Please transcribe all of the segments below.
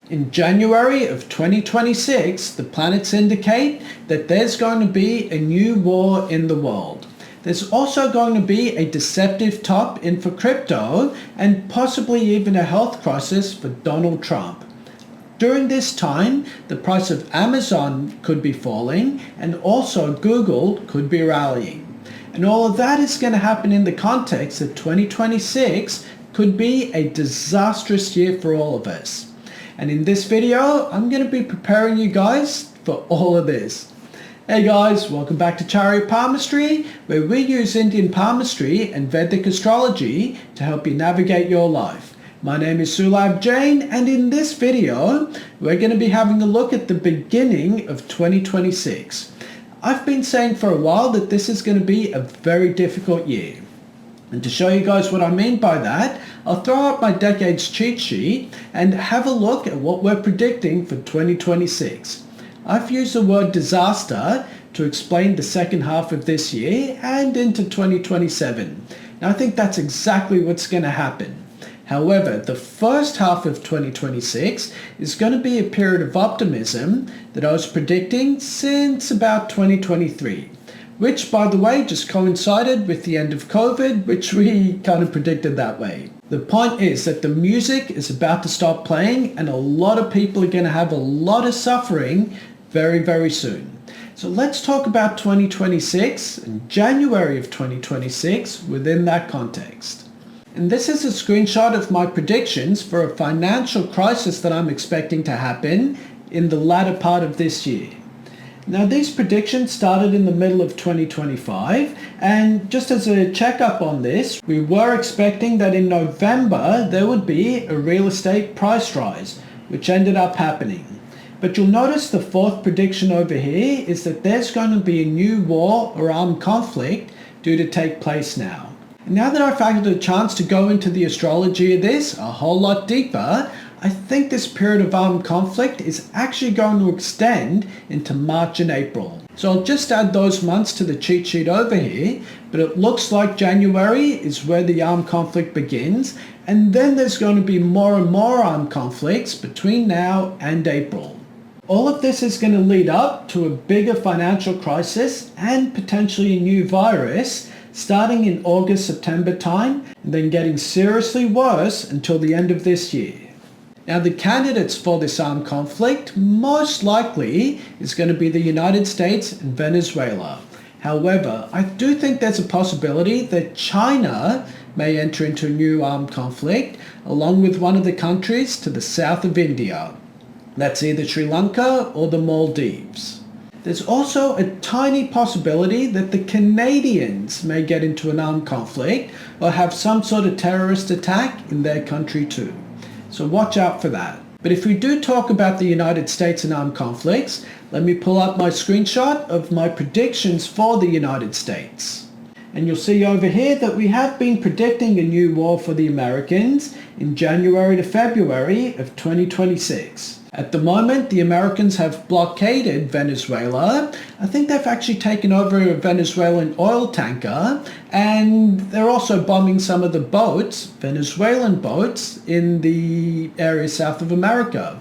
In January of 2026, the planets indicate that there's going to be a new war in the world. There's also going to be a deceptive top in for crypto and possibly even a health crisis for Donald Trump. During this time, the price of Amazon could be falling and also Google could be rallying. And all of that is going to happen in the context that 2026 could be a disastrous year for all of us. And in this video, I'm going to be preparing you guys for all of this. Hey guys, welcome back to Chariot Palmistry, where we use Indian Palmistry and Vedic Astrology to help you navigate your life. My name is Sulabh Jain, and in this video, we're going to be having a look at the beginning of 2026. I've been saying for a while that this is going to be a very difficult year. And to show you guys what I mean by that, I'll throw up my decade's cheat sheet and have a look at what we're predicting for 2026. I've used the word disaster to explain the second half of this year and into 2027. Now I think that's exactly what's going to happen. However, the first half of 2026 is going to be a period of optimism that I was predicting since about 2023, which, by the way, just coincided with the end of COVID, which we kind of predicted that way. The point is that the music is about to stop playing and a lot of people are going to have a lot of suffering very, very soon. So let's talk about 2026 and January of 2026 within that context. And this is a screenshot of my predictions for a financial crisis that I'm expecting to happen in the latter part of this year. Now these predictions started in the middle of 2025, and just as a checkup on this, we were expecting that in November there would be a real estate price rise, which ended up happening. But you'll notice the fourth prediction over here is that there's going to be a new war or armed conflict due to take place now. Now that I've had a chance to go into the astrology of this a whole lot deeper, I think this period of armed conflict is actually going to extend into March and April. So I'll just add those months to the cheat sheet over here, but it looks like January is where the armed conflict begins, and then there's going to be more and more armed conflicts between now and April. All of this is going to lead up to a bigger financial crisis and potentially a new virus starting in August, September time, and then getting seriously worse until the end of this year. Now the candidates for this armed conflict most likely is going to be the United States and Venezuela. However, I do think there's a possibility that China may enter into a new armed conflict along with one of the countries to the south of India. That's either Sri Lanka or the Maldives. There's also a tiny possibility that the Canadians may get into an armed conflict or have some sort of terrorist attack in their country too. So watch out for that. But if we do talk about the United States and armed conflicts, let me pull up my screenshot of my predictions for the United States. And you'll see over here that we have been predicting a new war for the Americans in January to February of 2026. At the moment, the Americans have blockaded Venezuela. I think they've actually taken over a Venezuelan oil tanker, and they're also bombing some of the boats, Venezuelan boats, in the area south of America.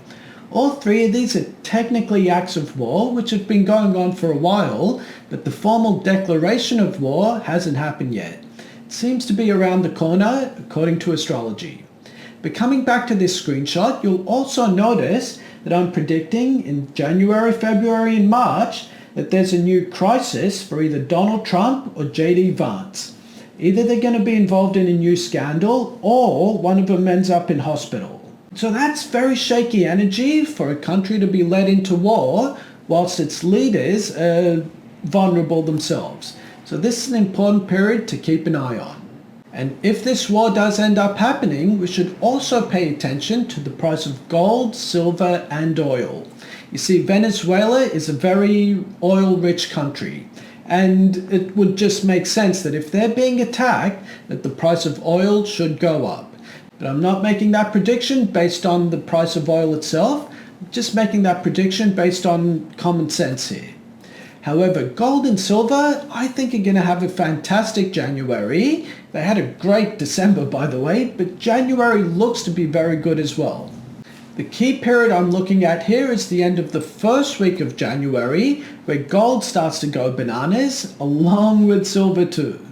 All three of these are technically acts of war, which have been going on for a while, but the formal declaration of war hasn't happened yet. It seems to be around the corner, according to astrology. But coming back to this screenshot, you'll also notice that I'm predicting in January, February, and March that there's a new crisis for either Donald Trump or J.D. Vance. Either they're going to be involved in a new scandal or one of them ends up in hospital. So that's very shaky energy for a country to be led into war whilst its leaders are vulnerable themselves. So this is an important period to keep an eye on. And if this war does end up happening, we should also pay attention to the price of gold, silver, and oil. You see, Venezuela is a very oil-rich country, and it would just make sense that if they're being attacked, that the price of oil should go up. But I'm not making that prediction based on the price of oil itself, I'm just making that prediction based on common sense here. However, gold and silver, I think are going to have a fantastic January. They had a great December, by the way, but January looks to be very good as well. The key period I'm looking at here is the end of the first week of January, where gold starts to go bananas, along with silver too.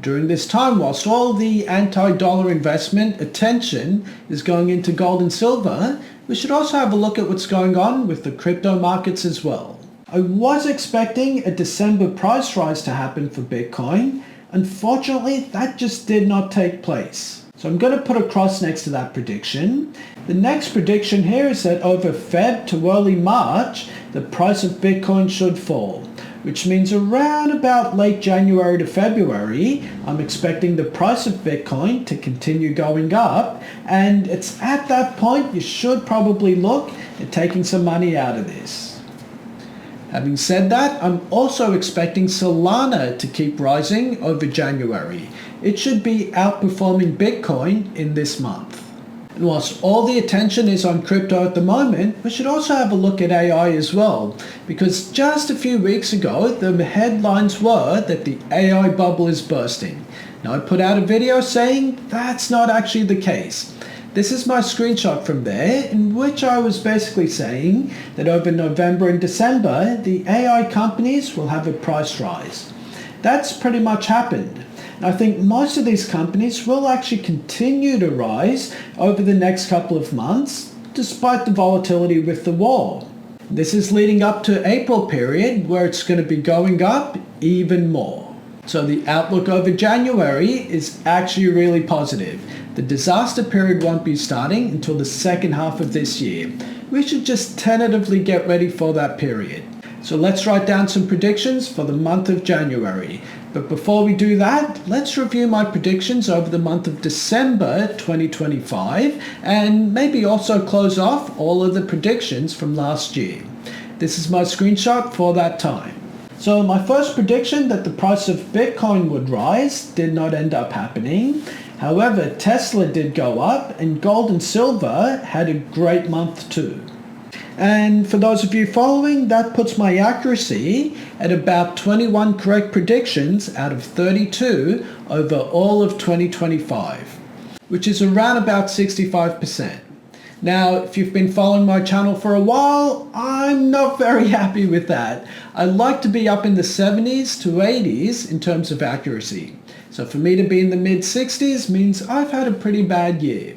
During this time, whilst all the anti-dollar investment attention is going into gold and silver, we should also have a look at what's going on with the crypto markets as well. I was expecting a December price rise to happen for Bitcoin. Unfortunately, that just did not take place. So I'm going to put a cross next to that prediction. The next prediction here is that over Feb to early March, the price of Bitcoin should fall, which means around about late January to February, I'm expecting the price of Bitcoin to continue going up. And it's at that point you should probably look at taking some money out of this. Having said that, I'm also expecting Solana to keep rising over January. It should be outperforming Bitcoin in this month. And whilst all the attention is on crypto at the moment, we should also have a look at AI as well, because just a few weeks ago, the headlines were that the AI bubble is bursting. Now, I put out a video saying that's not actually the case. This is my screenshot from there, in which I was basically saying that over November and December, the AI companies will have a price rise. That's pretty much happened. I think most of these companies will actually continue to rise over the next couple of months, despite the volatility with the war. This is leading up to April period, where it's going to be going up even more. So the outlook over January is actually really positive. The disaster period won't be starting until the second half of this year. We should just tentatively get ready for that period. So let's write down some predictions for the month of January. But before we do that, let's review my predictions over the month of December 2025 and maybe also close off all of the predictions from last year. This is my screenshot for that time. So my first prediction that the price of Bitcoin would rise did not end up happening. However, Tesla did go up and gold and silver had a great month too. And for those of you following, that puts my accuracy at about 21 correct predictions out of 32 over all of 2025, which is around about 65%. Now, if you've been following my channel for a while, I'm not very happy with that. I like to be up in the 70s to 80s in terms of accuracy. So for me to be in the mid-60s means I've had a pretty bad year.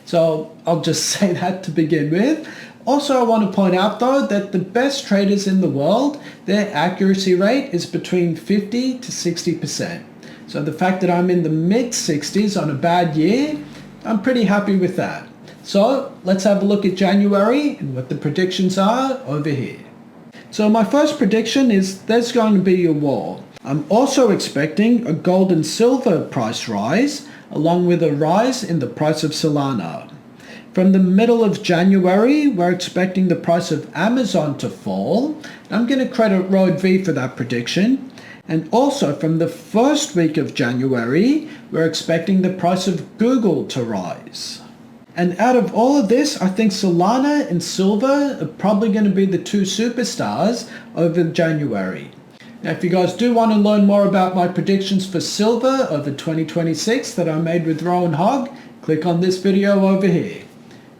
So I'll just say that to begin with. Also, I want to point out though that the best traders in the world, their accuracy rate is between 50 to 60%. So the fact that I'm in the mid-60s on a bad year, I'm pretty happy with that. So let's have a look at January and what the predictions are over here. So my first prediction is there's going to be a war. I'm also expecting a gold and silver price rise, along with a rise in the price of Solana. From the middle of January, we're expecting the price of Amazon to fall. I'm going to credit Road V for that prediction. And also from the first week of January, we're expecting the price of Google to rise. And out of all of this, I think Solana and silver are probably going to be the two superstars over January. Now, if you guys do want to learn more about my predictions for silver over 2026 that I made with Rowan Hogg, click on this video over here.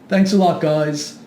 Thanks a lot, guys.